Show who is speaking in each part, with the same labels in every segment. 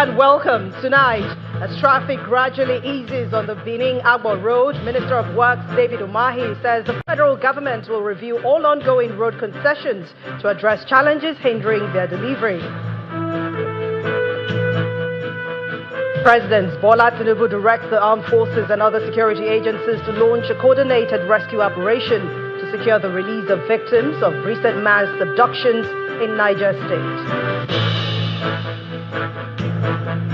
Speaker 1: and welcome. Tonight, as traffic gradually eases on the Benin-Agbo Road, Minister of Works David Umahi says the federal government will review all ongoing road concessions to address challenges hindering their delivery. President Bola Tinubu directs the armed forces and other security agencies to launch a coordinated rescue operation to secure the release of victims of recent mass abductions in Niger State.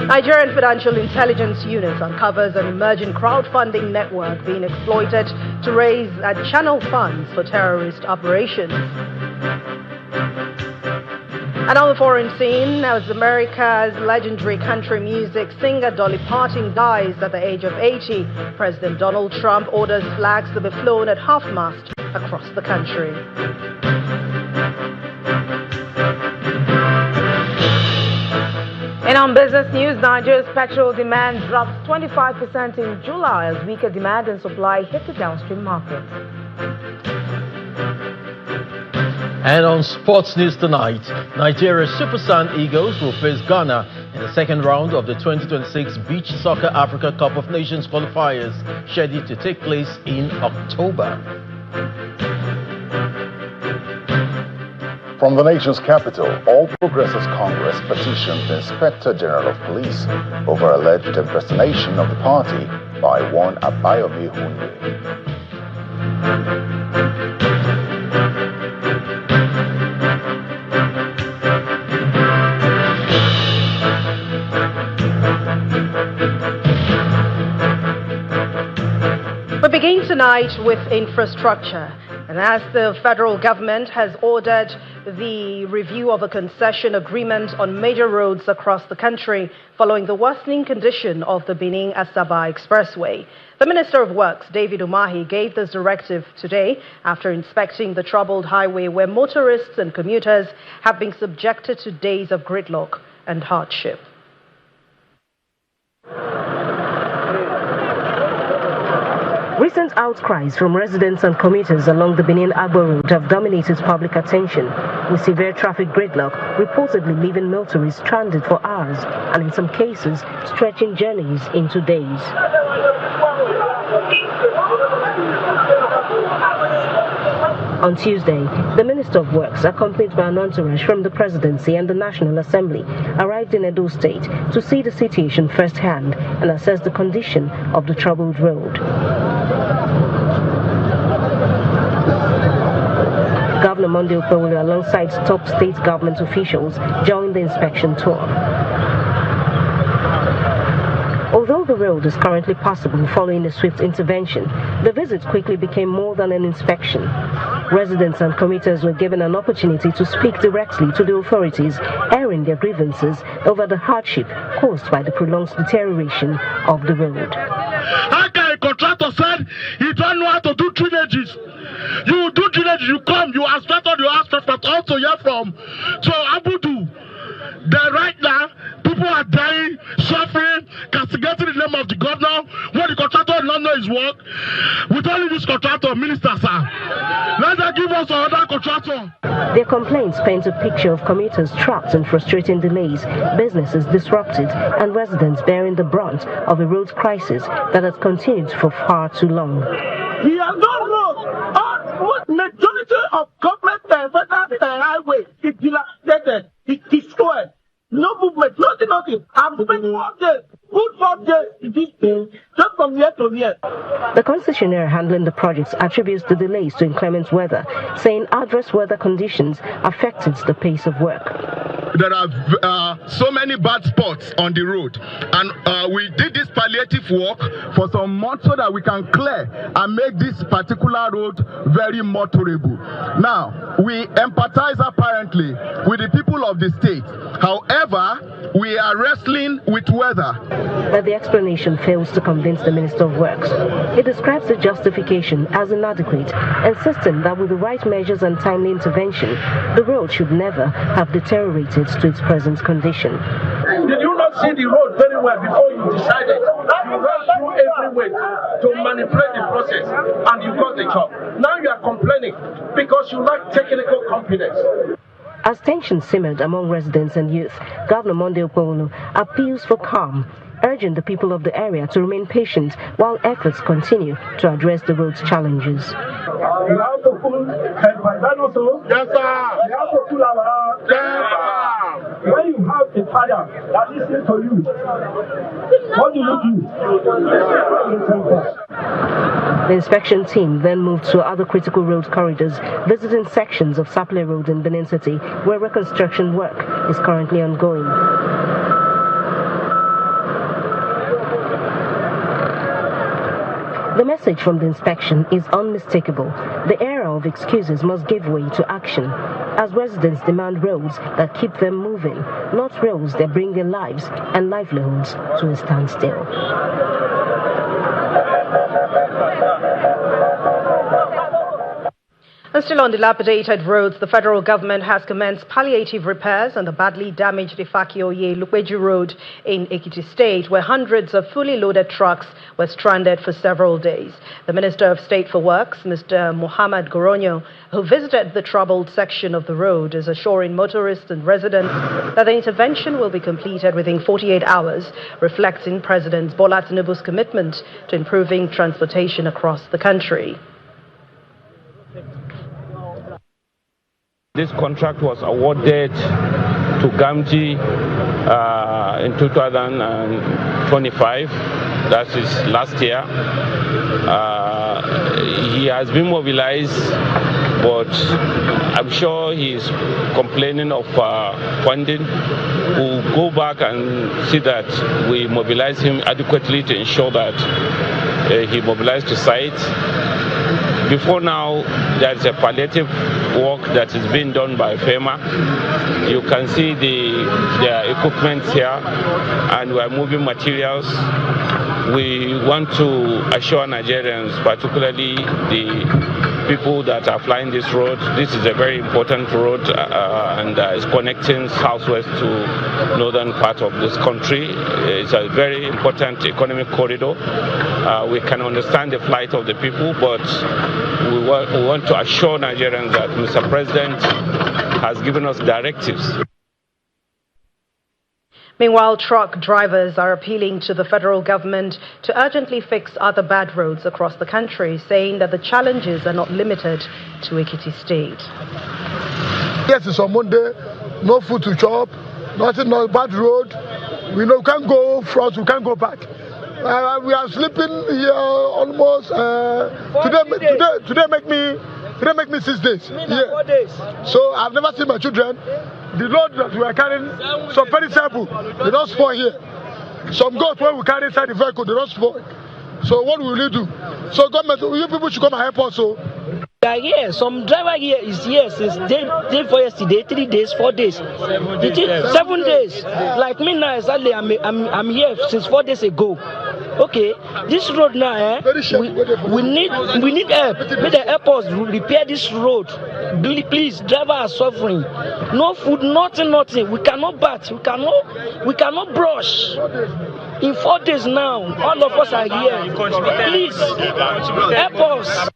Speaker 1: Nigerian Financial Intelligence Unit uncovers an emerging crowdfunding network being exploited to raise and channel funds for terrorist operations. And on the foreign scene, as America's legendary country music singer Dolly Parton dies at the age of 80, President Donald Trump orders flags to be flown at half-mast across the country. And on business news, Nigeria's petrol demand dropped 25% in July as weaker demand and supply hit the downstream market.
Speaker 2: And on sports news tonight, Nigeria's Super Sand Eagles will face Ghana in the second round of the 2026 Beach Soccer Africa Cup of Nations qualifiers, scheduled to take place in October.
Speaker 3: From the nation's capital, All Progressives Congress petitioned the Inspector General of Police over alleged impersonation of the party by one Abayomi Hunde.
Speaker 1: We begin tonight with infrastructure. And as the federal government has ordered the review of a concession agreement on major roads across the country following the worsening condition of the Benin-Asaba Expressway, the Minister of Works, David Umahi, gave this directive today after inspecting the troubled highway where motorists and commuters have been subjected to days of gridlock and hardship. Recent outcries from residents and commuters along the Benin-Agbo Road have dominated public attention, with severe traffic gridlock reportedly leaving motorists stranded for hours and in some cases stretching journeys into days. On Tuesday, the Minister of Works, accompanied by an entourage from the Presidency and the National Assembly, arrived in Edo State to see the situation firsthand and assess the condition of the troubled road. Governor Monday Okpewolo, alongside top state government officials, joined the inspection tour. Although the road is currently passable following a swift intervention, the visit quickly became more than an inspection. Residents and commuters were given an opportunity to speak directly to the authorities, airing their grievances over the hardship caused by the prolonged deterioration of the road.
Speaker 4: How can a contractor said he don't know how to do drainages? You do drainage, you come, you asphalt on your asphalt, but also hear from. So Abudu, right now, people are dying, suffering, castigating in the name of the governor. When the contractor does not know his work, with only this contractor, minister, sir. Let them give us another contractor.
Speaker 1: Their complaints paint a picture of commuters trapped in frustrating delays, businesses disrupted, and residents bearing the brunt of a road crisis that has continued for far too long.
Speaker 4: We are no road. Majority of government highway is dilapidated, it's destroyed. No movement, nothing. I'm spending 4 days, good 4 days in this thing, just from year to year.
Speaker 1: The concessionaire handling the projects attributes the delays to inclement weather, saying adverse weather conditions affected the pace of work.
Speaker 4: There are so many bad spots on the road, and we did this palliative work for some months so that we can clear and make this particular road very motorable. Now, we empathize apparently with the people of the state. However, we are wrestling with weather.
Speaker 1: But the explanation fails to convince the Minister of Works. He describes the justification as inadequate, insisting that with the right measures and timely intervention, the road should never have deteriorated to its present condition.
Speaker 4: Did you not see the road very well before you decided? You ran through every way to manipulate the process, and you got the job. Now you are complaining because you lack technical competence.
Speaker 5: As tensions simmered among residents and youth, Governor Monday Okpowolo appeals for calm, urging the people of the area to remain patient while efforts continue to address the road's challenges.
Speaker 4: You have to pull also. Yes, sir. You have to pull our. Yes, sir. When you have a father that listens to you, what do you do?
Speaker 5: The inspection team then moved to other critical road corridors, visiting sections of Sapele Road in Benin City, where reconstruction work is currently ongoing. The message from the inspection is unmistakable. The era of excuses must give way to action, as residents demand roads that keep them moving, not roads that bring their lives and livelihoods to a standstill.
Speaker 1: And still on dilapidated roads, the federal government has commenced palliative repairs on the badly damaged Ifakioye-Lupeju Road in Ekiti State, where hundreds of fully loaded trucks were stranded for several days. The Minister of State for Works, Mr. Muhammad Goronyo, who visited the troubled section of the road, is assuring motorists and residents that the intervention will be completed within 48 hours, reflecting President Bola Tinubu's commitment to improving transportation across the country.
Speaker 6: This contract was awarded to Gamji in 2025, that is last year. He has been mobilized, but I'm sure he's complaining of funding. We'll go back and see that we mobilize him adequately to ensure that he mobilized to site. Before now, there's a palliative work that is being done by FEMA. You can see their equipment here, and we're moving materials. We want to assure Nigerians, particularly the people that are flying this road. This is a very important road and is connecting southwest to northern part of this country. It's a very important economic corridor. We can understand the plight of the people, but we want to assure Nigerians that Mr. President has given us directives.
Speaker 1: Meanwhile, truck drivers are appealing to the federal government to urgently fix other bad roads across the country, saying that the challenges are not limited to Ekiti State.
Speaker 4: Yes, it's on Monday, no food to chop, nothing, no bad road. We know we can't go front, we can't go back. We are sleeping here almost. Today make me 6 days. Yeah. 4 days. So I've never seen my children. The load that we are carrying, some perishable, they don't spoil here. Some goats when we carry inside the vehicle, they don't spoil. So what will we do? So government, you people should come and help us. So.
Speaker 7: Yeah, some driver here is here since day for yesterday, 3 days, 4 days, 7 days. Like me now, exactly, I'm here since 4 days ago. Okay, this road now, we need help. May they help us repair this road. Please, drivers are suffering. No food, nothing. We cannot bath. We cannot brush. In 4 days now, all of us are here. Please help us.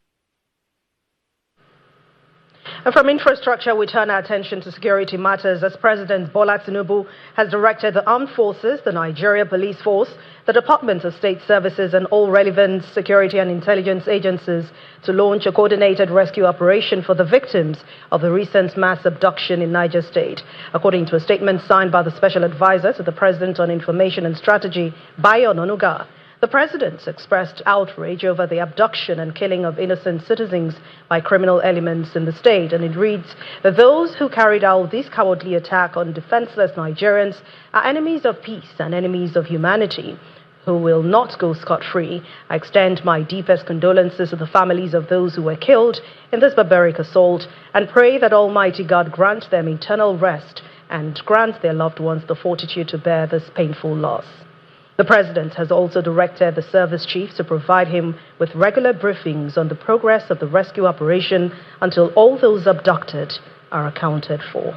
Speaker 1: And from infrastructure, we turn our attention to security matters as President Bola Tinubu has directed the Armed Forces, the Nigeria Police Force, the Department of State Services and all relevant security and intelligence agencies to launch a coordinated rescue operation for the victims of the recent mass abduction in Niger State. According to a statement signed by the Special Advisor to the President on Information and Strategy, Bayo Ononuga, the President expressed outrage over the abduction and killing of innocent citizens by criminal elements in the state, and it reads that those who carried out this cowardly attack on defenseless Nigerians are enemies of peace and enemies of humanity who will not go scot-free. I extend my deepest condolences to the families of those who were killed in this barbaric assault and pray that Almighty God grant them eternal rest and grant their loved ones the fortitude to bear this painful loss. The President has also directed the service chiefs to provide him with regular briefings on the progress of the rescue operation until all those abducted are accounted for.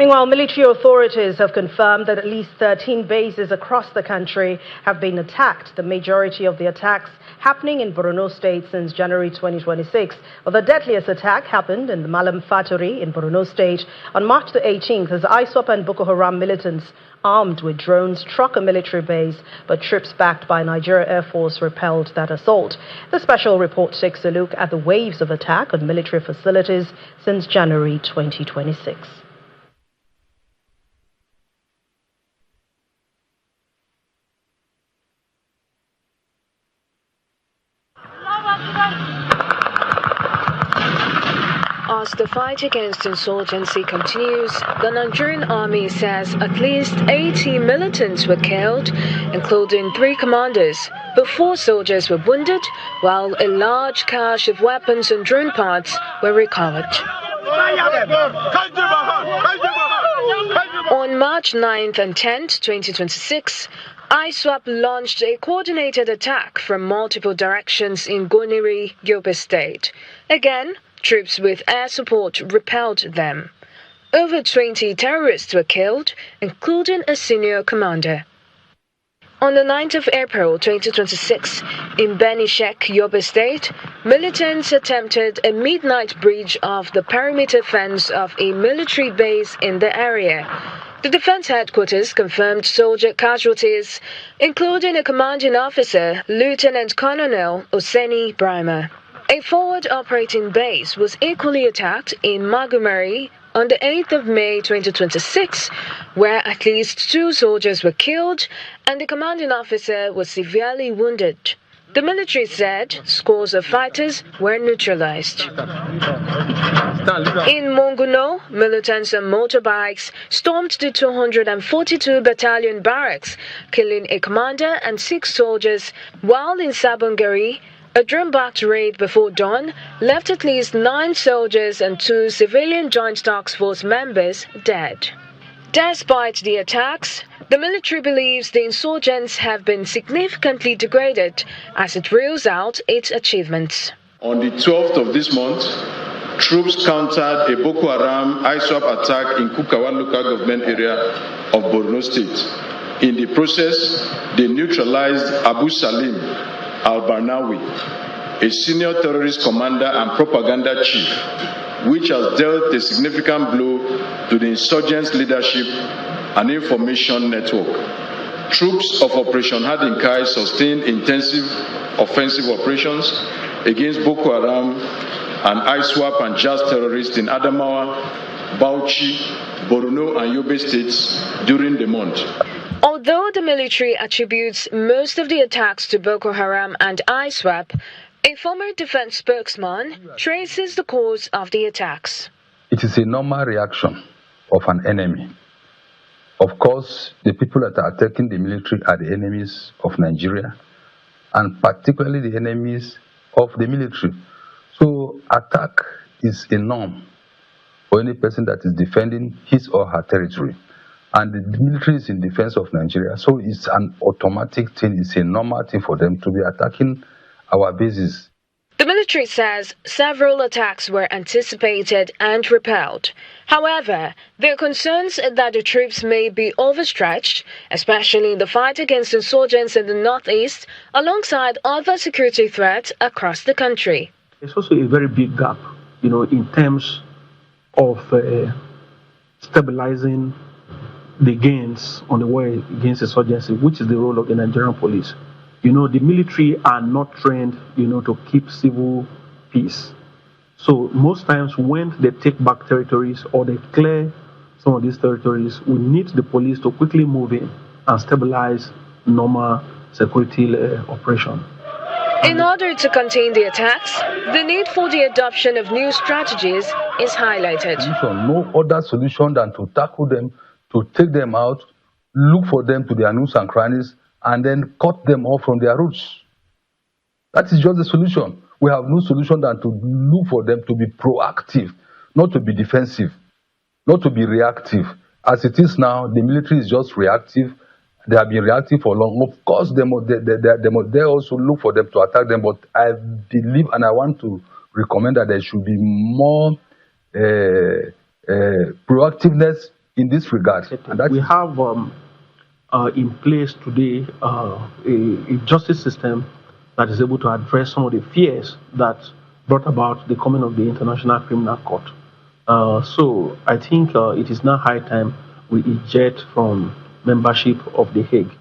Speaker 1: Meanwhile, military authorities have confirmed that at least 13 bases across the country have been attacked. The majority of the attacks happening in Borno State since January 2026. Well, the deadliest attack happened in the Malam Faturi in Borno State on March the 18th as ISWAP and Boko Haram militants armed with drones struck a military base, but troops backed by Nigeria Air Force repelled that assault. The special report takes a look at the waves of attack on military facilities since January 2026.
Speaker 8: As the fight against insurgency continues, the Nigerian army says at least 80 militants were killed, including 3 commanders, but 4 soldiers were wounded, while a large cache of weapons and drone parts were recovered. On March 9th and 10th, 2026, ISWAP launched a coordinated attack from multiple directions in Goniri, Yobe State. Again, troops with air support repelled them. Over 20 terrorists were killed, including a senior commander. On the 9th of April 2026, in Benishek, Yobe State, militants attempted a midnight breach of the perimeter fence of a military base in the area. The defense headquarters confirmed soldier casualties, including a commanding officer, Lieutenant Colonel Oseni Brima. A forward operating base was equally attacked in Magumari on the 8th of May 2026, where at least 2 soldiers were killed and the commanding officer was severely wounded. The military said scores of fighters were neutralized. In Monguno, militants on motorbikes stormed the 242 Battalion barracks, killing a commander and 6 soldiers, while in Sabongari, a drone-backed raid before dawn left at least 9 soldiers and 2 civilian Joint Task Force members dead. Despite the attacks, the military believes the insurgents have been significantly degraded as it reels out its achievements.
Speaker 9: On the 12th of this month, troops countered a Boko Haram ISWAP attack in Kukawa local government area of Borno State. In the process, they neutralized Abu Salim Al-Barnawi, a senior terrorist commander and propaganda chief, which has dealt a significant blow to the insurgents' leadership and information network. Troops of Operation Hardin Kai sustained intensive offensive operations against Boko Haram and ISWAP and Jazz terrorists in Adamawa, Bauchi, Borno and Yobe states during the month.
Speaker 8: Although the military attributes most of the attacks to Boko Haram and ISWAP, a former defense spokesman traces the cause of the attacks.
Speaker 10: It is a normal reaction of an enemy. Of course, the people that are attacking the military are the enemies of Nigeria, and particularly the enemies of the military. So attack is a norm for any person that is defending his or her territory. And the military is in defense of Nigeria, so it's an automatic thing, it's a normal thing for them to be attacking our bases.
Speaker 8: The military says several attacks were anticipated and repelled. However, there are concerns that the troops may be overstretched, especially in the fight against insurgents in the northeast, alongside other security threats across the country.
Speaker 11: There's also a very big gap, in terms of stabilizing the gains on the war against insurgency, which is the role of the Nigerian police. The military are not trained, to keep civil peace. So most times when they take back territories or they clear some of these territories, we need the police to quickly move in and stabilize normal security operation.
Speaker 8: In order to contain the attacks, the need for the adoption of new strategies is highlighted.
Speaker 10: No other solution than to tackle them, to take them out, look for them to their nooks and crannies, and then cut them off from their roots. That is just the solution. We have no solution than to look for them to be proactive, not to be defensive, not to be reactive. As it is now, the military is just reactive. They have been reactive for long. Of course, they also look for them to attack them, but I believe and I want to recommend that there should be more proactiveness in this regard. And that
Speaker 11: we have in place today a justice system that is able to address some of the fears that brought about the coming of the International Criminal Court. So I think it is now high time we eject from membership of The Hague.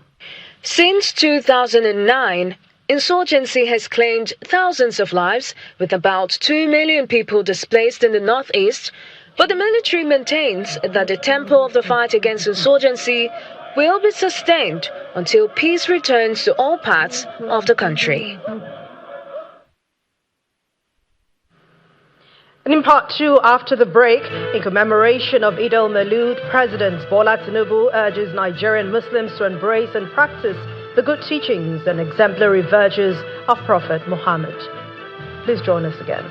Speaker 8: Since 2009, insurgency has claimed thousands of lives, with about 2 million people displaced in the northeast. But the military maintains that the tempo of the fight against insurgency will be sustained until peace returns to all parts of the country.
Speaker 1: And in part two, after the break, in commemoration of Eid al-Maulud, President Bola Tinubu urges Nigerian Muslims to embrace and practice the good teachings and exemplary virtues of Prophet Muhammad. Please join us again.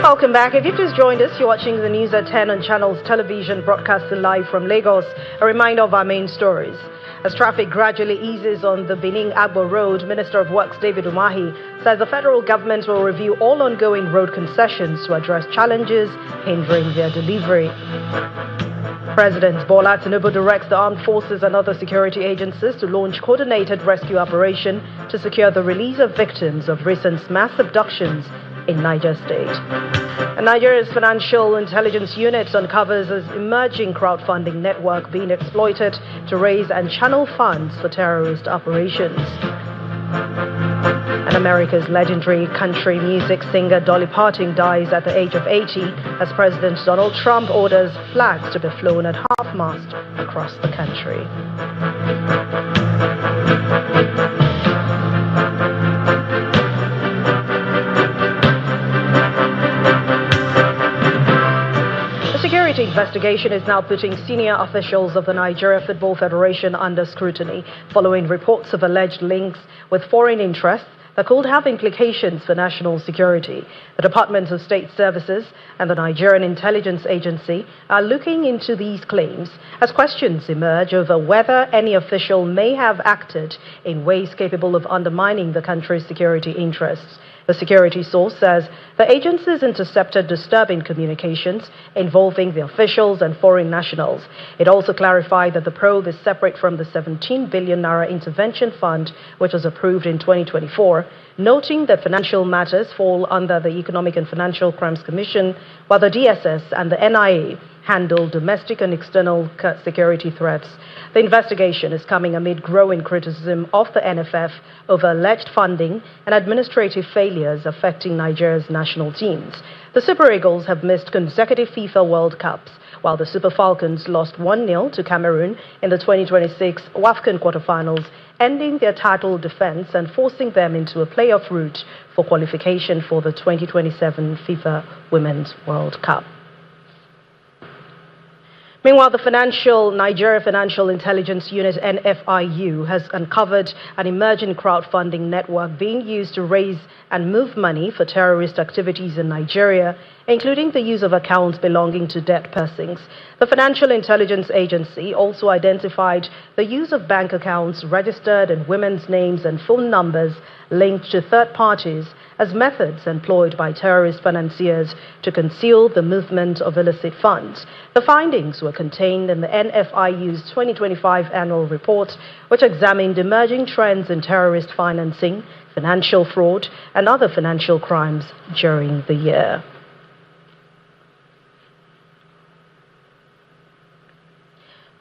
Speaker 1: Welcome back. If you've just joined us, you're watching the news at 10 on Channels Television, broadcasting live from Lagos. A reminder of our main stories. As traffic gradually eases on the Benin-Agbo Road, Minister of Works David Umahi says the federal government will review all ongoing road concessions to address challenges hindering their delivery. President Bola Tinubu directs the armed forces and other security agencies to launch coordinated rescue operation to secure the release of victims of recent mass abductions in Niger State. And Nigeria's Financial Intelligence Unit uncovers an emerging crowdfunding network being exploited to raise and channel funds for terrorist operations. And America's legendary country music singer Dolly Parton dies at the age of 80 as President Donald Trump orders flags to be flown at half-mast across the country. The investigation is now putting senior officials of the Nigeria Football Federation under scrutiny following reports of alleged links with foreign interests that could have implications for national security. The Department of State Services and the Nigerian Intelligence Agency are looking into these claims as questions emerge over whether any official may have acted in ways capable of undermining the country's security interests. The security source says the agencies intercepted disturbing communications involving the officials and foreign nationals. It also clarified that the probe is separate from the 17 billion naira intervention fund, which was approved in 2024, noting that financial matters fall under the Economic and Financial Crimes Commission, while the DSS and the NIA handle domestic and external security threats. The investigation is coming amid growing criticism of the NFF over alleged funding and administrative failures affecting Nigeria's national teams. The Super Eagles have missed consecutive FIFA World Cups, while the Super Falcons lost 1-0 to Cameroon in the 2026 WAFCON quarterfinals, ending their title defense and forcing them into a playoff route for qualification for the 2027 FIFA Women's World Cup. Meanwhile, the Nigeria Financial Intelligence Unit, NFIU, has uncovered an emerging crowdfunding network being used to raise and move money for terrorist activities in Nigeria, including the use of accounts belonging to dead persons. The Financial Intelligence Agency also identified the use of bank accounts registered in women's names and phone numbers linked to third parties as methods employed by terrorist financiers to conceal the movement of illicit funds. The findings were contained in the NFIU's 2025 annual report, which examined emerging trends in terrorist financing, financial fraud, and other financial crimes during the year.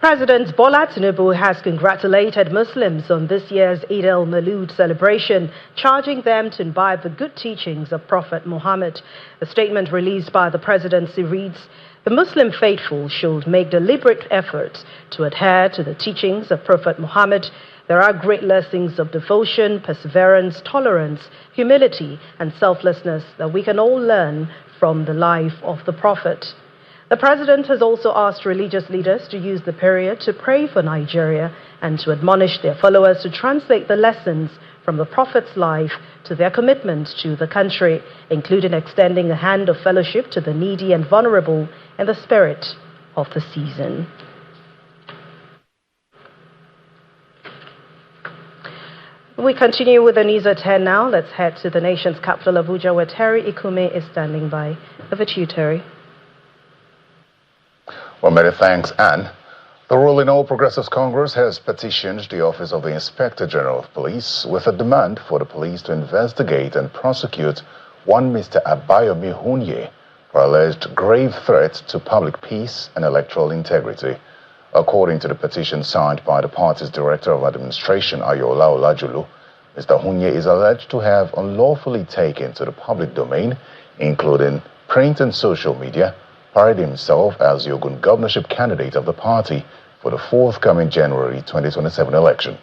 Speaker 1: President Bola Tinubu has congratulated Muslims on this year's Eid al-Maulud celebration, charging them to imbibe the good teachings of Prophet Muhammad. A statement released by the presidency reads, "The Muslim faithful should make deliberate efforts to adhere to the teachings of Prophet Muhammad. There are great lessons of devotion, perseverance, tolerance, humility, and selflessness that we can all learn from the life of the Prophet." The president has also asked religious leaders to use the period to pray for Nigeria and to admonish their followers to translate the lessons from the Prophet's life to their commitment to the country, including extending a hand of fellowship to the needy and vulnerable in the spirit of the season. We continue with the news at 10 now. Let's head to the nation's capital, Abuja, where Terry Ikume is standing by. Over to you, Terry.
Speaker 3: Well, many thanks, Anne. The ruling All Progressives Congress has petitioned the Office of the Inspector General of Police with a demand for the police to investigate and prosecute one Mr. Abayomi Hunye for alleged grave threats to public peace and electoral integrity. According to the petition signed by the party's Director of Administration, Ayola Olajulu, Mr. Hunye is alleged to have unlawfully taken to the public domain, including print and social media, paraded himself as the Ogun governorship candidate of the party for the forthcoming January 2027 election.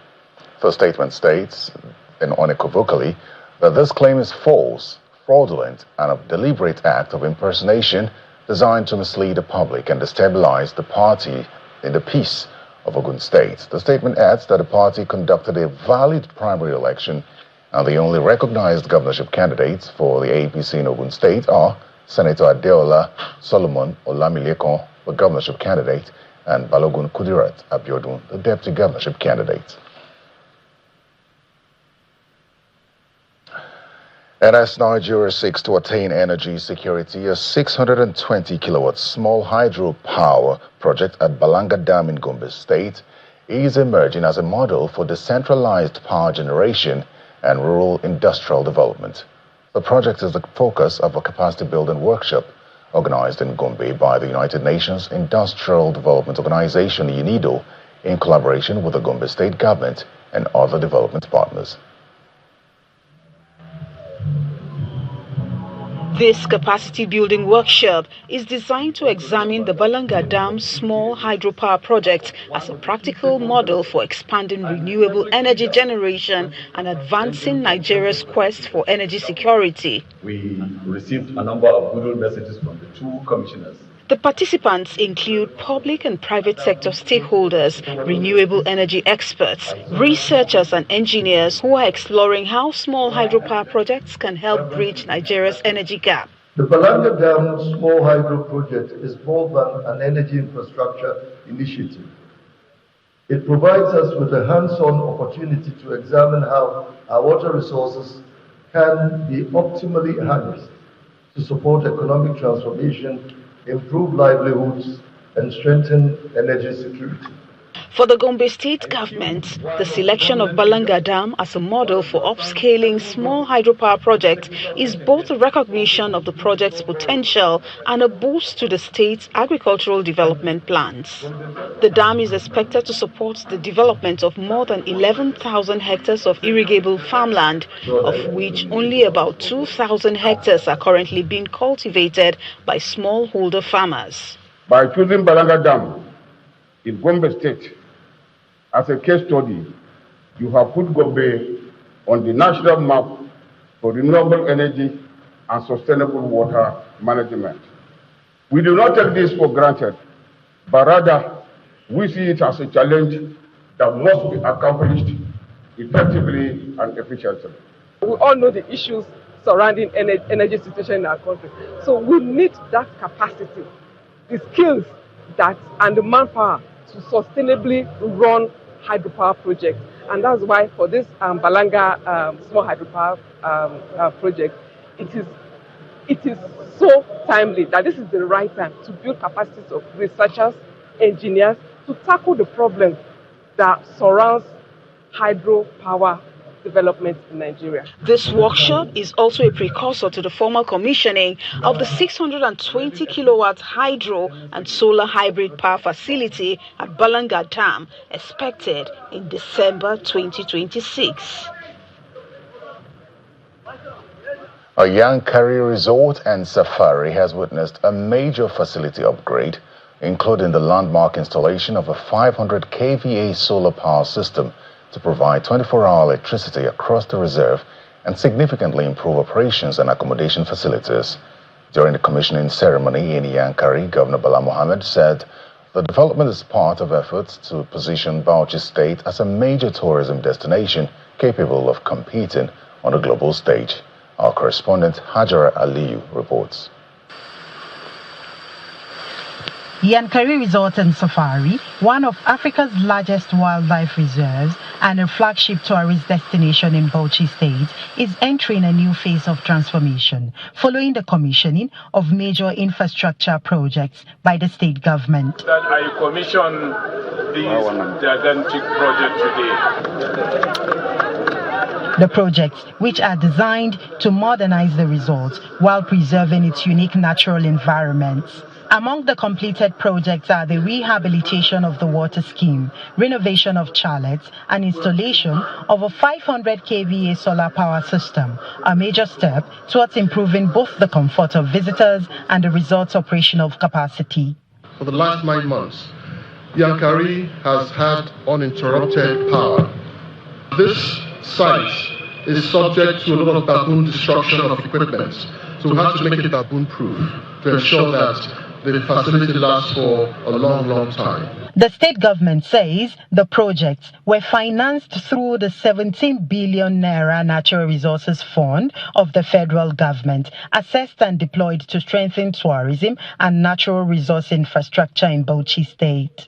Speaker 3: The statement states, and unequivocally, that this claim is false, fraudulent, and a deliberate act of impersonation designed to mislead the public and destabilize the party in the peace of Ogun State. The statement adds that the party conducted a valid primary election and the only recognized governorship candidates for the APC in Ogun State are Senator Adeola Solomon Olamilekon, the governorship candidate, and Balogun Kudirat Abiodun, the deputy governorship candidate. And as Nigeria seeks to attain energy security, a 620 kilowatt small hydro power project at Balanga Dam in Gombe State is emerging as a model for decentralized power generation and rural industrial development. The project is the focus of a capacity building workshop organized in Gombe by the United Nations Industrial Development Organization, UNIDO, in collaboration with the Gombe State government and other development partners.
Speaker 12: This capacity building workshop is designed to examine the Balanga Dam small hydropower project as a practical model for expanding renewable energy generation and advancing Nigeria's quest for energy security.
Speaker 13: We received a number of good messages from the two commissioners.
Speaker 12: The participants include public and private sector stakeholders, renewable energy experts, researchers and engineers who are exploring how small hydropower projects can help bridge Nigeria's energy gap.
Speaker 14: The Balanga Dam small hydro project is more than an energy infrastructure initiative. It provides us with a hands-on opportunity to examine how our water resources can be optimally harnessed to support economic transformation, improve livelihoods, and strengthen energy security.
Speaker 12: For the Gombe State government, the selection of Balanga Dam as a model for upscaling small hydropower projects is both a recognition of the project's potential and a boost to the state's agricultural development plans. The dam is expected to support the development of more than 11,000 hectares of irrigable farmland, of which only about 2,000 hectares are currently being cultivated by smallholder farmers.
Speaker 15: By choosing Balanga Dam in Gombe State as a case study, you have put Gombe on the national map for renewable energy and sustainable water management. We do not take this for granted, but rather we see it as a challenge that must be accomplished effectively and efficiently.
Speaker 16: We all know the issues surrounding energy situation in our country. So we need that capacity, the skills and the manpower to sustainably run hydropower projects. And that's why for this Balanga small hydropower project, it is so timely that this is the right time to build capacities of researchers, engineers, to tackle the problem that surrounds hydropower development in Nigeria.
Speaker 12: This workshop is also a precursor to the formal commissioning of the 620 kilowatt hydro and solar hybrid power facility at Balanga Dam, expected in December 2026.
Speaker 3: A Yankari resort and safari has witnessed a major facility upgrade, including the landmark installation of a 500 kVA solar power system to provide 24-hour electricity across the reserve and significantly improve operations and accommodation facilities. During the commissioning ceremony in Yankari, Governor Bala Mohammed said the development is part of efforts to position Bauchi State as a major tourism destination capable of competing on a global stage. Our correspondent Hajara Aliyu reports.
Speaker 17: Yankari Resort and Safari, one of Africa's largest wildlife reserves and a flagship tourist destination in Bauchi State, is entering a new phase of transformation following the commissioning of major infrastructure projects by the state government.
Speaker 18: That I commissioned this gigantic project today.
Speaker 17: The projects, which are designed to modernize the resort while preserving its unique natural environments. Among the completed projects are the rehabilitation of the water scheme, renovation of chalets, and installation of a 500 kVA solar power system, a major step towards improving both the comfort of visitors and the resort's operational capacity.
Speaker 19: For the last 9 months, Yankari has had uninterrupted power. This site is subject to a lot of baboon destruction of equipment, so we have to make it baboon-proof to ensure that the facility lasts for a long time.
Speaker 17: The state government says the projects were financed through the 17 billion naira Natural Resources Fund of the federal government, assessed and deployed to strengthen tourism and natural resource infrastructure in Bauchi State.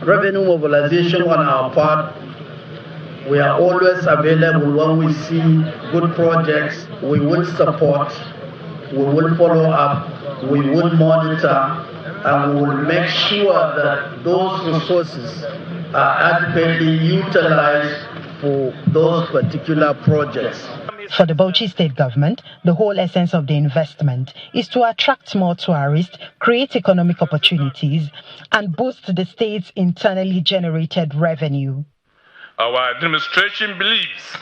Speaker 20: Revenue mobilization on our part, we are always available when we see good projects. We will support, we will follow up, we will monitor, and we will make sure that those resources are adequately utilized for those particular projects.
Speaker 17: For the Bauchi state government, the whole essence of the investment is to attract more tourists, create economic opportunities, and boost the state's internally generated revenue.
Speaker 18: Our administration believes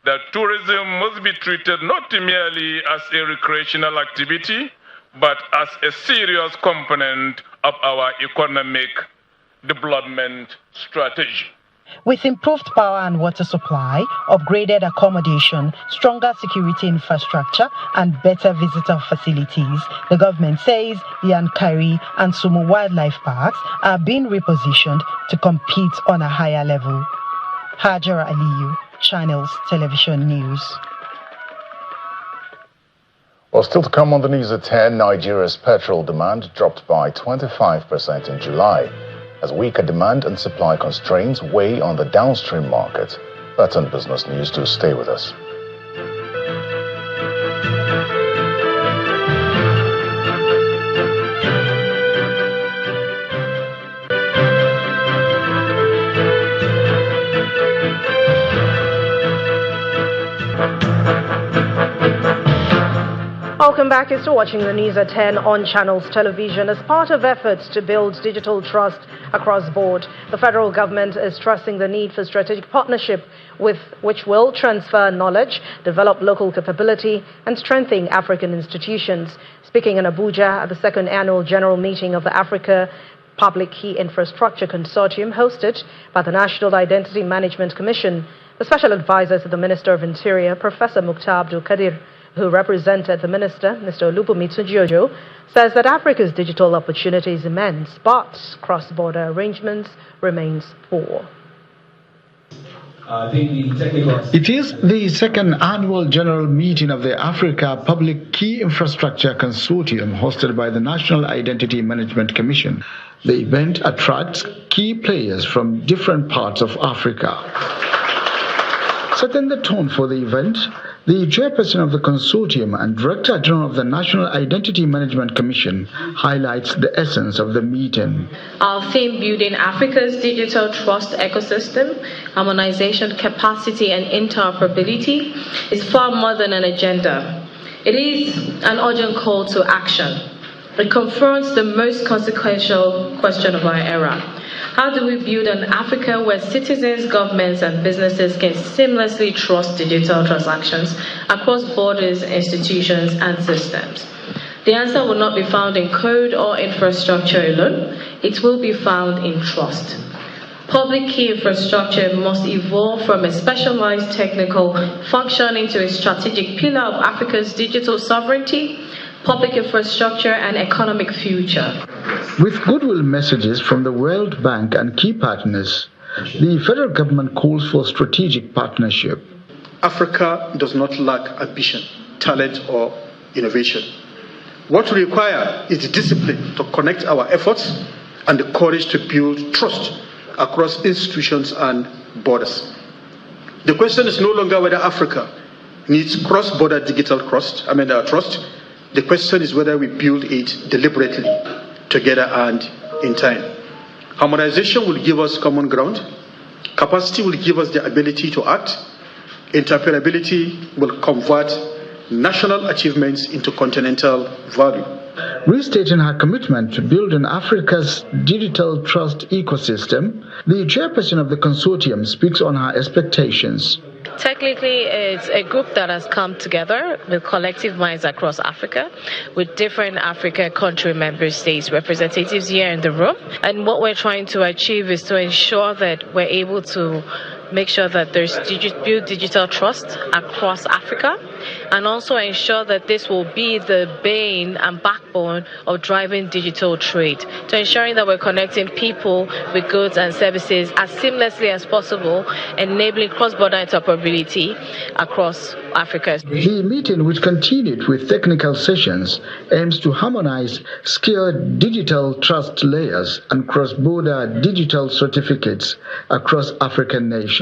Speaker 18: that tourism must be treated not merely as a recreational activity, but as a serious component of our economic development strategy.
Speaker 17: With improved power and water supply, upgraded accommodation, stronger security infrastructure, and better visitor facilities, the government says the Yankari and Sumu wildlife parks are being repositioned to compete on a higher level. Hajara Aliyu, Channels Television News.
Speaker 3: Well, still to come on the news at 10, Nigeria's petrol demand dropped by 25% in July as weaker demand and supply constraints weigh on the downstream market. That's on Business News. Do stay with us.
Speaker 1: Welcome back. You're still watching the news at 10 on Channels Television. As part of efforts to build digital trust across board, the federal government is stressing the need for strategic partnership which will transfer knowledge, develop local capability, and strengthen African institutions. Speaking in Abuja at the second annual general meeting of the Africa Public Key Infrastructure Consortium hosted by the National Identity Management Commission, the special advisor to the Minister of Interior, Professor Mukhtar Abdul Kadir, who represented the minister, Mr. Olubunmi Tunji-Ojo, says that Africa's digital opportunity is immense, but cross-border arrangements remains poor.
Speaker 21: It is the second annual general meeting of the Africa Public Key Infrastructure Consortium hosted by the National Identity Management Commission. The event attracts key players from different parts of Africa. Setting the tone for the event, the chairperson of the consortium and director general of the National Identity Management Commission highlights the essence of the meeting.
Speaker 22: Our theme, building Africa's digital trust ecosystem, harmonization, capacity, and interoperability, is far more than an agenda. It is an urgent call to action. It confronts the most consequential question of our era. How do we build an Africa where citizens, governments, and businesses can seamlessly trust digital transactions across borders, institutions, and systems? The answer will not be found in code or infrastructure alone. It will be found in trust. Public key infrastructure must evolve from a specialized technical function into a strategic pillar of Africa's digital sovereignty, public infrastructure, and economic future.
Speaker 21: With goodwill messages from the World Bank and key partners, The federal government calls for strategic partnership.
Speaker 2: Africa does not lack ambition, talent, or innovation. What we require is the discipline to connect our efforts and the courage to build trust across institutions and borders. The question is no longer whether Africa needs cross-border digital trust. The question is whether we build it deliberately, together and in time. Harmonization will give us common ground. Capacity will give us the ability to act. Interoperability will convert national achievements into continental value.
Speaker 21: Restating her commitment to building Africa's digital trust ecosystem, the chairperson of the consortium speaks on her expectations.
Speaker 22: Technically, it's a group that has come together with collective minds across Africa, with different Africa country member states, representatives here in the room. And what we're trying to achieve is to ensure that we're able to make sure that there's build digital trust across Africa, and also ensure that this will be the bane and backbone of driving digital trade, to ensuring that we're connecting people with goods and services as seamlessly as possible, enabling cross-border interoperability across Africa.
Speaker 21: The meeting, which continued with technical sessions, aims to harmonize skilled digital trust layers and cross-border digital certificates across African nations.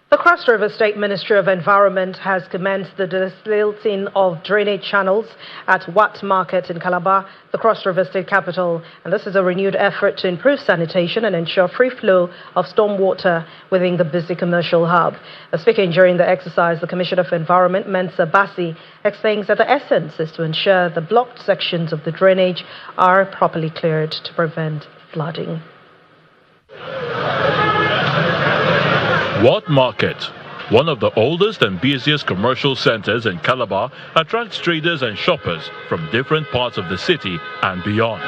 Speaker 1: The Cross River State Ministry of Environment has commenced the desilting of drainage channels at Wat Market in Calabar, the Cross River State capital. And this is a renewed effort to improve sanitation and ensure free flow of stormwater within the busy commercial hub. Speaking during the exercise, the Commissioner of Environment, Mensa Bassi, explains that the essence is to ensure the blocked sections of the drainage are properly cleared to prevent flooding.
Speaker 5: Wat Market, one of the oldest and busiest commercial centers in Calabar, attracts traders and shoppers from different parts of the city and beyond.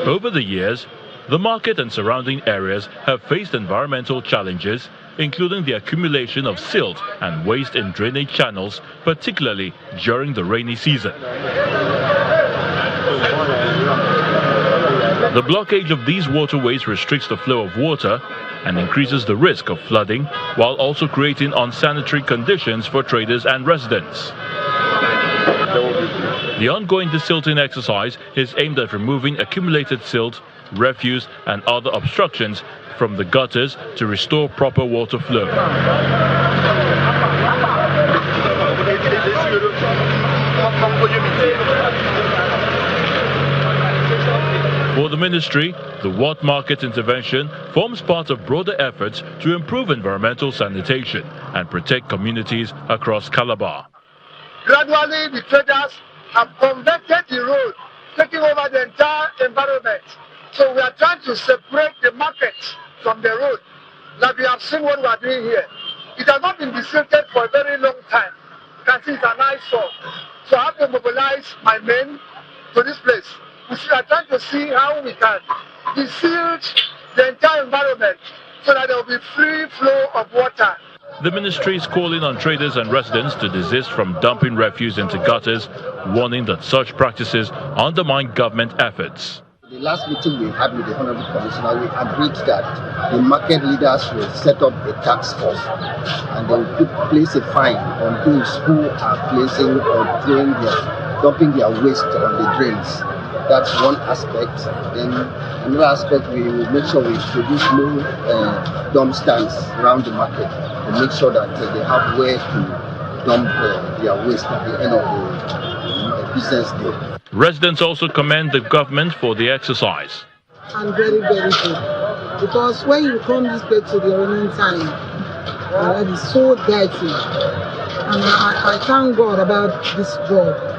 Speaker 5: Over the years, the market and surrounding areas have faced environmental challenges, including the accumulation of silt and waste in drainage channels, particularly during the rainy season. The blockage of these waterways restricts the flow of water and increases the risk of flooding, while also creating unsanitary conditions for traders and residents. The ongoing desilting exercise is aimed at removing accumulated silt, refuse and other obstructions from the gutters to restore proper water flow. For the ministry, the Wat Market intervention forms part of broader efforts to improve environmental sanitation and protect communities across Calabar.
Speaker 23: Gradually, the traders have converted the road, taking over the entire environment. So we are trying to separate the market from the road, like we have seen what we are doing here. It has not been desilted for a very long time. You can see it's an eyesore. So I have to mobilize my men to this place. We are trying to see how we can desilt the entire environment so that there will be free flow of water.
Speaker 5: The ministry is calling on traders and residents to desist from dumping refuse into gutters, warning that such practices undermine government efforts.
Speaker 24: The last meeting we had with the Honorable Commissioner, we agreed that the market leaders will set up a task force and they will place a fine on those who are placing or dumping their waste on the drains. That's one aspect. Then another aspect, we will make sure we produce no dump stands around the market to make sure that they have where to dump their waste at the end of the business day.
Speaker 5: Residents also commend the government for the exercise.
Speaker 25: And very, very good. Because when you come this place to the running time, it is so dirty. And I thank God about this job.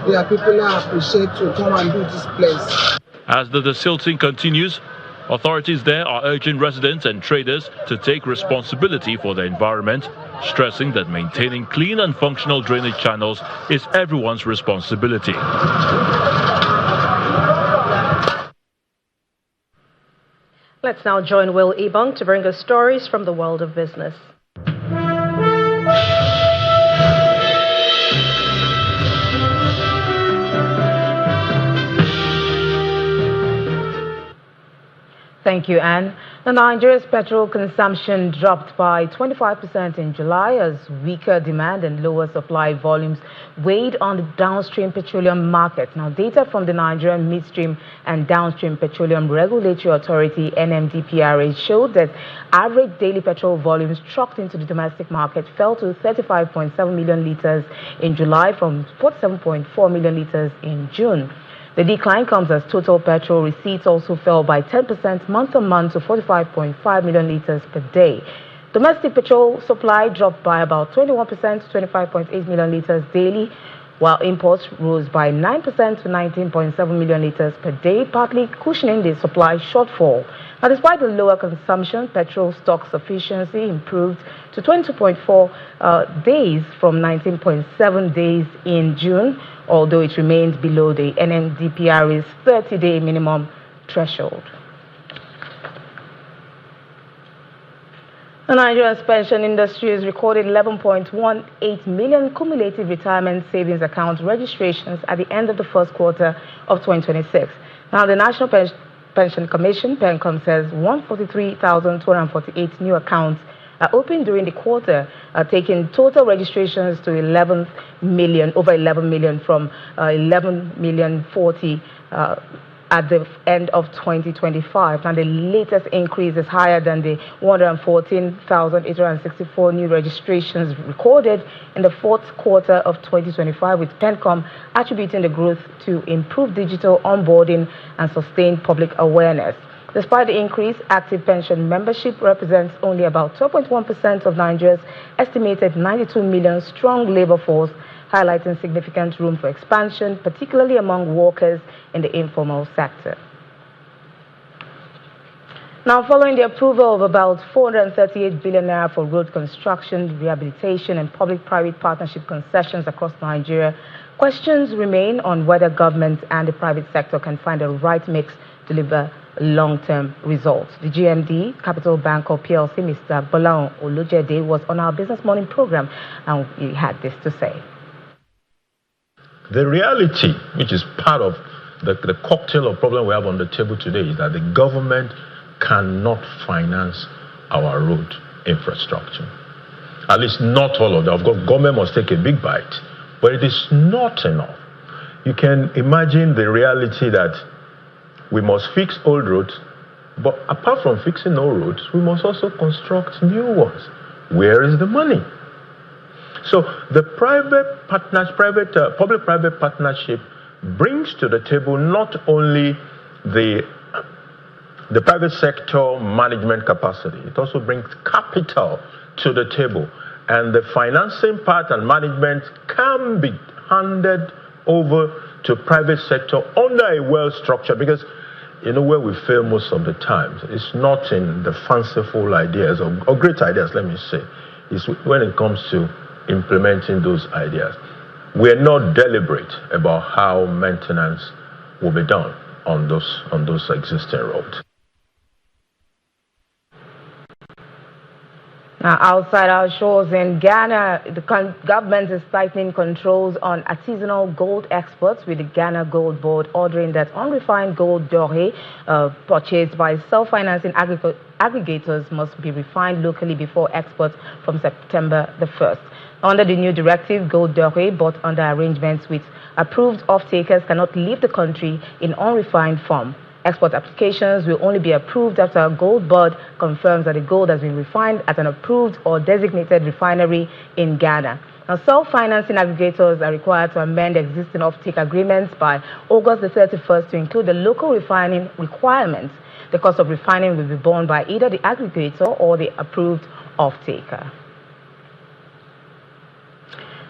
Speaker 25: There are people that appreciate to come and do this place.
Speaker 5: As the desilting continues, authorities there are urging residents and traders to take responsibility for the environment, stressing that maintaining clean and functional drainage channels is everyone's responsibility.
Speaker 1: Let's now join Will Ebong to bring us stories from the world of business. Thank you, Anne. Now, Nigeria's petrol consumption dropped by 25% in July as weaker demand and lower supply volumes weighed on the downstream petroleum market. Now, data from the Nigerian Midstream and Downstream Petroleum Regulatory Authority, NMDPRA, showed that average daily petrol volumes trucked into the domestic market fell to 35.7 million liters in July from 47.4 million liters in June. The decline comes as total petrol receipts also fell by 10% month-on-month to 45.5 million liters per day. Domestic petrol supply dropped by about 21% to 25.8 million liters daily, while imports rose by 9% to 19.7 million liters per day, partly cushioning the supply shortfall. Now, despite the lower consumption, petrol stock sufficiency improved to 22.4 days from 19.7 days in June, although it remains below the NMDPRA's 30-day minimum threshold. The Nigeria's pension industry has recorded 11.18 million cumulative retirement savings account registrations at the end of the first quarter of 2026. Now, the National Pension Commission, PENCOM, says 143,248 new accounts are opened during the quarter, taking total registrations to over 11 million from 11,040,000 at the end of 2025. And the latest increase is higher than the 114,864 new registrations recorded in the fourth quarter of 2025, with PENCOM attributing the growth to improved digital onboarding and sustained public awareness. Despite the increase, active pension membership represents only about 12.1% of Nigeria's estimated 92 million strong labor force, highlighting significant room for expansion, particularly among workers in the informal sector. Now, following the approval of about 438 billion naira for road construction, rehabilitation, and public-private partnership concessions across Nigeria, questions remain on whether government and the private sector can find the right mix to deliver long-term results. The GMD, Capital Bank or PLC, Mr. Bolaon Olujede, was on our Business Morning program, and he had this to say.
Speaker 4: The reality, which is part of the cocktail of problem we have on the table today, is that the government cannot finance our road infrastructure. At least not all of them. Of course, government must take a big bite, but it is not enough. You can imagine the reality that we must fix old roads, but apart from fixing old roads, we must also construct new ones. Where is the money? So the public-private partnership brings to the table not only the private sector management capacity, it also brings capital to the table. And the financing part and management can be handed over to private sector under a well-structured, because you know where we fail most of the time, it's not in the fanciful ideas or great ideas, let me say. It's when it comes to implementing those ideas. We're not deliberate about how maintenance will be done on those existing roads.
Speaker 1: Now, outside our shores in Ghana, the government is tightening controls on artisanal gold exports, with the Ghana Gold Board ordering that unrefined gold doré purchased by self-financing aggregators must be refined locally before exports from September the 1st. Under the new directive, gold doré bought under arrangements with approved off-takers cannot leave the country in unrefined form. Export applications will only be approved after a gold board confirms that the gold has been refined at an approved or designated refinery in Ghana. Now, self-financing aggregators are required to amend existing off-take agreements by August the 31st to include the local refining requirements. The cost of refining will be borne by either the aggregator or the approved off-taker.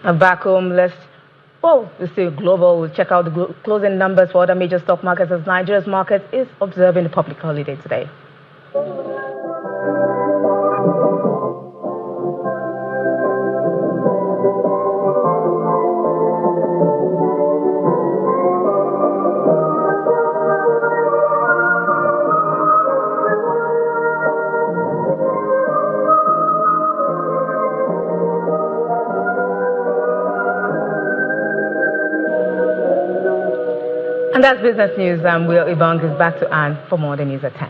Speaker 1: Now, back home, we see global. We'll check out the closing numbers for other major stock markets as Nigeria's market is observing a public holiday today. And that's business news. Will Ibang is back to Anne for more the news at 10.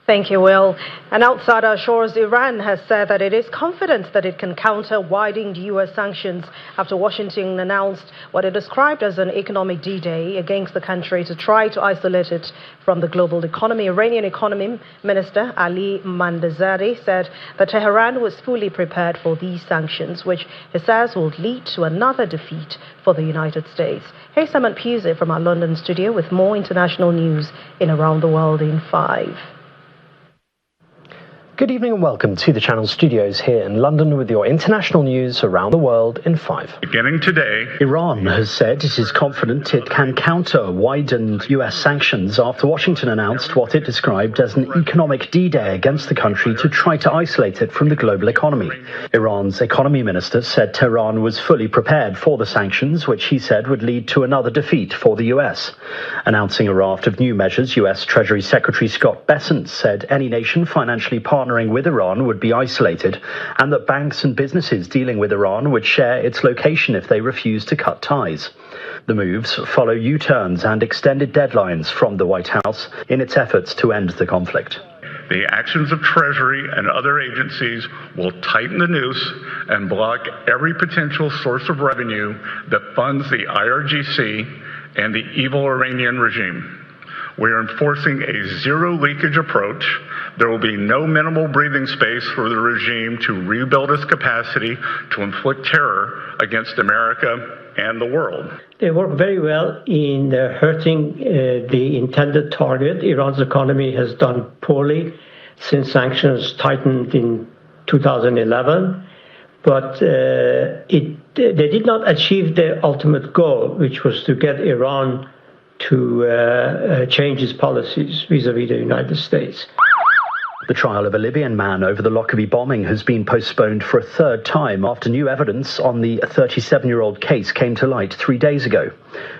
Speaker 1: Thank you, Will. And outside our shores, Iran has said that it is confident that it can counter widened U.S. sanctions after Washington announced what it described as an economic D-Day against the country to try to isolate it from the global economy. Iranian Economy Minister Ali Mandazari said that Tehran was fully prepared for these sanctions, which he says will lead to another defeat for the United States. Here's Simon Pusey from our London studio with more international news in Around the World in 5.
Speaker 6: Good evening and welcome to the Channel Studios here in London with your international news around the world in 5.
Speaker 7: Beginning today,
Speaker 6: Iran has said it is confident it can counter widened US sanctions after Washington announced what it described as an economic D-Day against the country to try to isolate it from the global economy. Iran's economy minister said Tehran was fully prepared for the sanctions, which he said would lead to another defeat for the US. Announcing a raft of new measures, US Treasury Secretary Scott Bessent said any nation financially partnering with Iran would be isolated, and that banks and businesses dealing with Iran would share its location if they refused to cut ties. The moves follow U-turns and extended deadlines from the White House in its efforts to end the conflict.
Speaker 7: the actions of Treasury and other agencies will tighten the noose and block every potential source of revenue that funds the IRGC and the evil Iranian regime. We are enforcing a zero leakage approach. There will be no minimal breathing space for the regime to rebuild its capacity to inflict terror against America and the world.
Speaker 9: They work very well in hurting the intended target. Iran's economy has done poorly since sanctions tightened in 2011, but they did not achieve their ultimate goal, which was to get Iran to change its policies vis-à-vis the United States.
Speaker 6: The trial of a Libyan man over the Lockerbie bombing has been postponed for a third time after new evidence on the 37-year-old case came to light 3 days ago.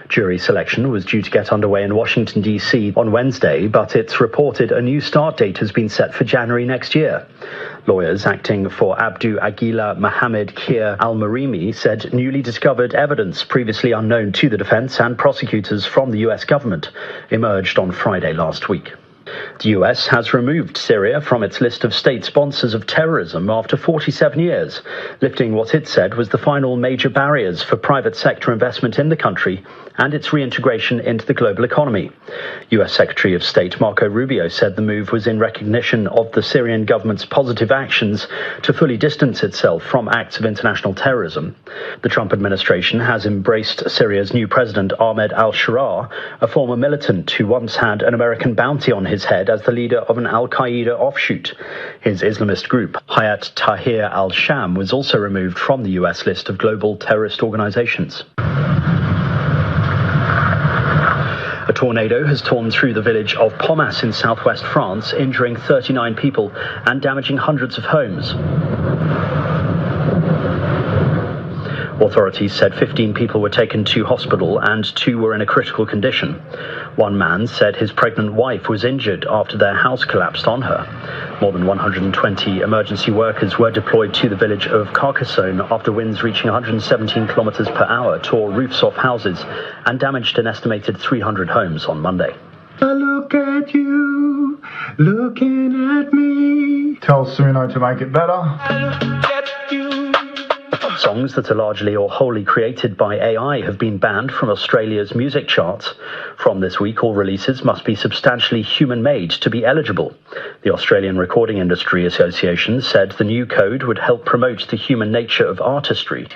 Speaker 6: Jury selection was due to get underway in Washington, D.C. on Wednesday, but it's reported a new start date has been set for January next year. Lawyers acting for Abdu Aguila Mohammed Kir al-Marimi said newly discovered evidence previously unknown to the defense and prosecutors from the U.S. government emerged on Friday last week. The US has removed Syria from its list of state sponsors of terrorism after 47 years, lifting what it said was the final major barriers for private sector investment in the country and its reintegration into the global economy. US Secretary of State Marco Rubio said the move was in recognition of the Syrian government's positive actions to fully distance itself from acts of international terrorism. The Trump administration has embraced Syria's new president Ahmed al-Sharaa, a former militant who once had an American bounty on his head as the leader of an al-Qaeda offshoot. His Islamist group, Hayat Tahrir al-Sham, was also removed from the US list of global terrorist organizations. A tornado has torn through the village of Pomas in southwest France, injuring 39 people and damaging hundreds of homes. Authorities said 15 people were taken to hospital and 2 were in a critical condition. One man said his pregnant wife was injured after their house collapsed on her. More than 120 emergency workers were deployed to the village of Carcassonne after winds reaching 117 kilometers per hour tore roofs off houses and damaged an estimated 300 homes on Monday.
Speaker 21: I look at you, looking at me. Tell Suno to make it better.
Speaker 6: Songs that are largely or wholly created by AI have been banned from Australia's music charts. From this week, all releases must be substantially human-made to be eligible. The Australian Recording Industry Association said the new code would help promote the human nature of artistry.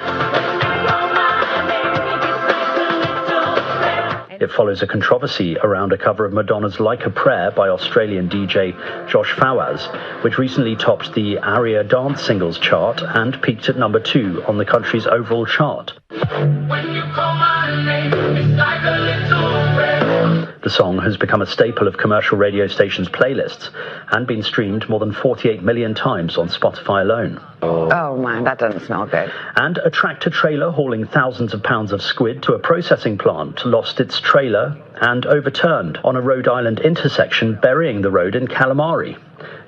Speaker 6: It follows a controversy around a cover of Madonna's Like a Prayer by Australian DJ Josh Fawaz, which recently topped the ARIA Dance Singles chart and peaked at number 2 on the country's overall chart. The song has become a staple of commercial radio stations' playlists and been streamed more than 48 million times on Spotify alone.
Speaker 10: Oh man, that doesn't smell good.
Speaker 6: And a tractor-trailer hauling thousands of pounds of squid to a processing plant lost its trailer and overturned on a Rhode Island intersection, burying the road in calamari.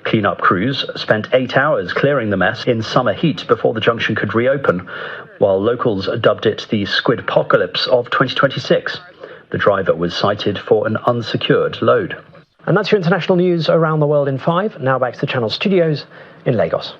Speaker 6: Clean-up crews spent 8 hours clearing the mess in summer heat before the junction could reopen, while locals dubbed it the Squidpocalypse of 2026. The driver was cited for an unsecured load. And that's your international news around the world in 5. Now back to the Channel studios in Lagos.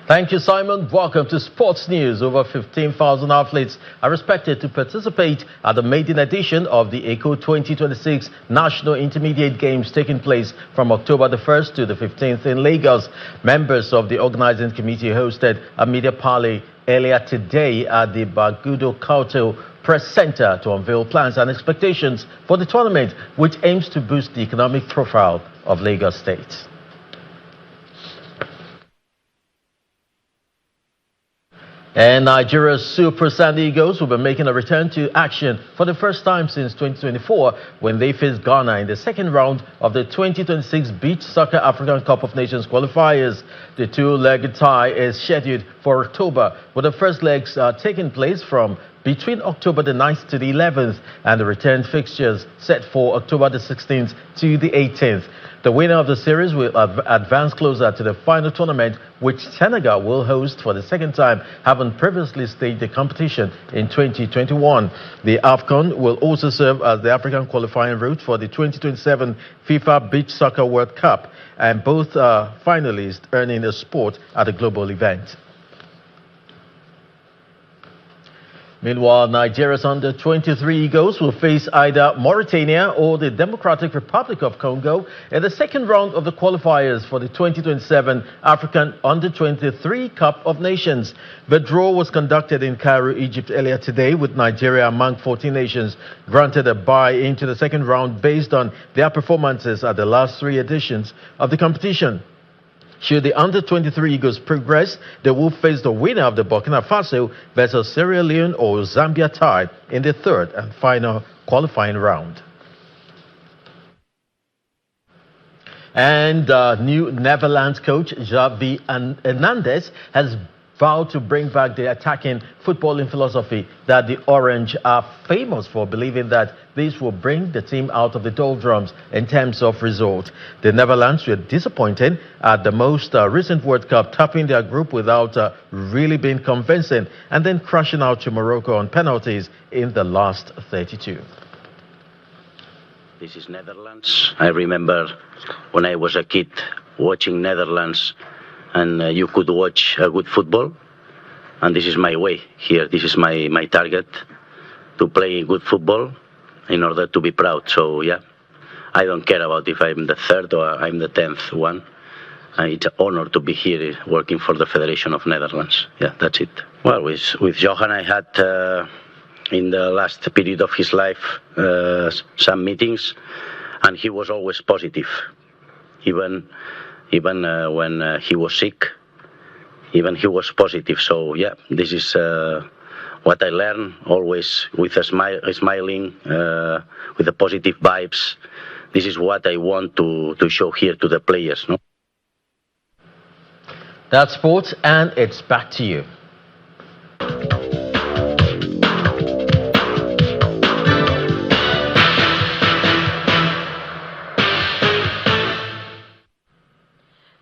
Speaker 8: Thank you, Simon. Welcome to Sports News. Over 15,000 athletes are expected to participate at the maiden edition of the ECO 2026 National Intermediate Games taking place from October the 1st to the 15th in Lagos. Members of the organizing committee hosted a media parley earlier today at the Bagudo Kauto Press Center to unveil plans and expectations for the tournament, which aims to boost the economic profile of Lagos State. And Nigeria's Super Sand Eagles will be making a return to action for the first time since 2024 when they face Ghana in the second round of the 2026 Beach Soccer African Cup of Nations qualifiers. The two-legged tie is scheduled for October, with the first legs taking place from between October the 9th to the 11th and the return fixtures set for October the 16th to the 18th. The winner of the series will advance closer to the final tournament, which Senegal will host for the second time, having previously staged the competition in 2021. The AFCON will also serve as the African qualifying route for the 2027 FIFA Beach Soccer World Cup, and both finalists earning a spot at the global event. Meanwhile, Nigeria's under-23 Eagles will face either Mauritania or the Democratic Republic of Congo in the second round of the qualifiers for the 2027 African Under-23 Cup of Nations. The draw was conducted in Cairo, Egypt earlier today, with Nigeria among 14 nations granted a bye into the second round based on their performances at the last 3 editions of the competition. Should the under-23 Eagles progress, they will face the winner of the Burkina Faso versus Sierra Leone or Zambia tie in the third and final qualifying round. And new Netherlands coach Xavi Hernandez has vowed to bring back the attacking footballing philosophy that the Orange are famous for, believing that this will bring the team out of the doldrums in terms of results. The Netherlands were disappointed at the most recent World Cup, topping their group without really being convincing and then crashing out to Morocco on penalties in the last 32.
Speaker 11: This is Netherlands. I remember when I was a kid watching Netherlands, and you could watch good football, and this is my way here. This is my target, to play good football in order to be proud. So yeah, I don't care about if I'm the 3rd or I'm the 10th one. It's an honor to be here working for the Federation of Netherlands. Yeah, that's it. Well, with Johan I had in the last period of his life some meetings, and he was always positive, even when he was sick, even he was positive. So yeah, this is what I learned, always with a smiling, with the positive vibes. This is what I want to show here to the players. No?
Speaker 8: That's sports, and it's back to you.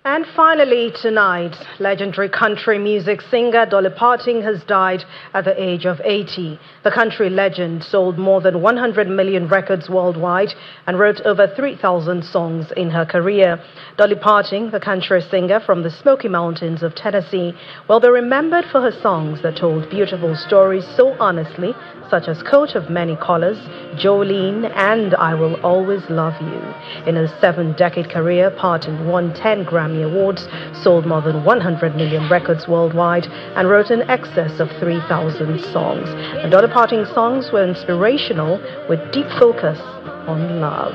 Speaker 1: And finally tonight, legendary country music singer Dolly Parton has died at the age of 80. The country legend sold more than 100 million records worldwide and wrote over 3,000 songs in her career. Dolly Parton, the country singer from the Smoky Mountains of Tennessee, will be remembered for her songs that told beautiful stories so honestly, such as Coat of Many Colors, Jolene, and I Will Always Love You. In her 7-decade career, Parton won 10 Grammy Awards, sold more than 100 million records worldwide, and wrote in excess of 3,000 songs. And Dolly Parton's songs were inspirational, with deep focus on love.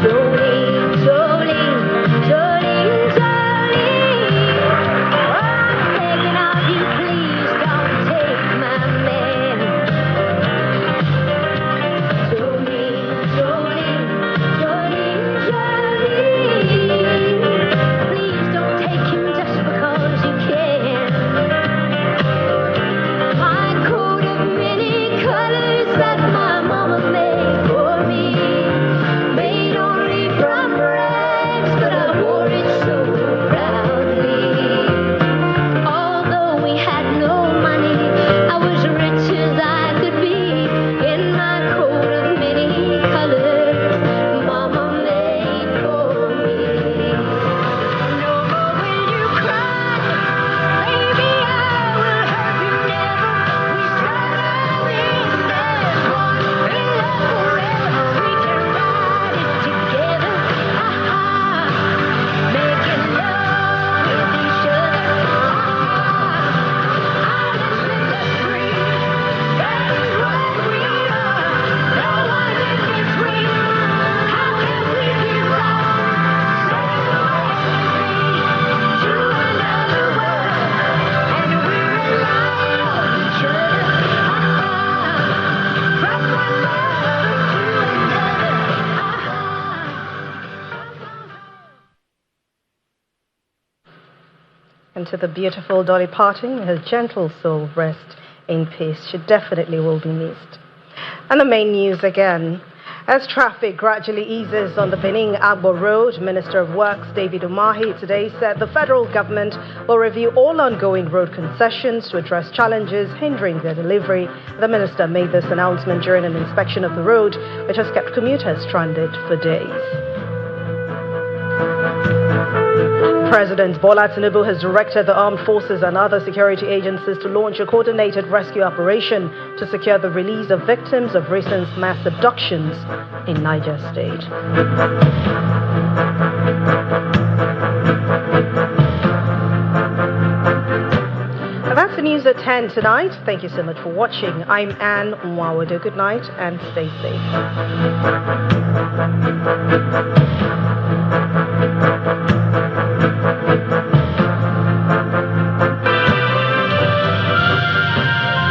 Speaker 1: Jolene, Jolene, Jolene, Jolene. Colors. to the beautiful Dolly Parton. Her gentle soul rest in peace. She definitely will be missed. And the main news again. As traffic gradually eases on the Benin-Agbo Road, Minister of Works David Umahi today said the federal government will review all ongoing road concessions to address challenges hindering their delivery. The minister made this announcement during an inspection of the road, which has kept commuters stranded for days. President Bola Tinubu has directed the armed forces and other security agencies to launch a coordinated rescue operation to secure the release of victims of recent mass abductions in Niger State. And that's the news at 10 tonight. Thank you so much for watching. I'm Anne Nwawado. Good night and stay safe.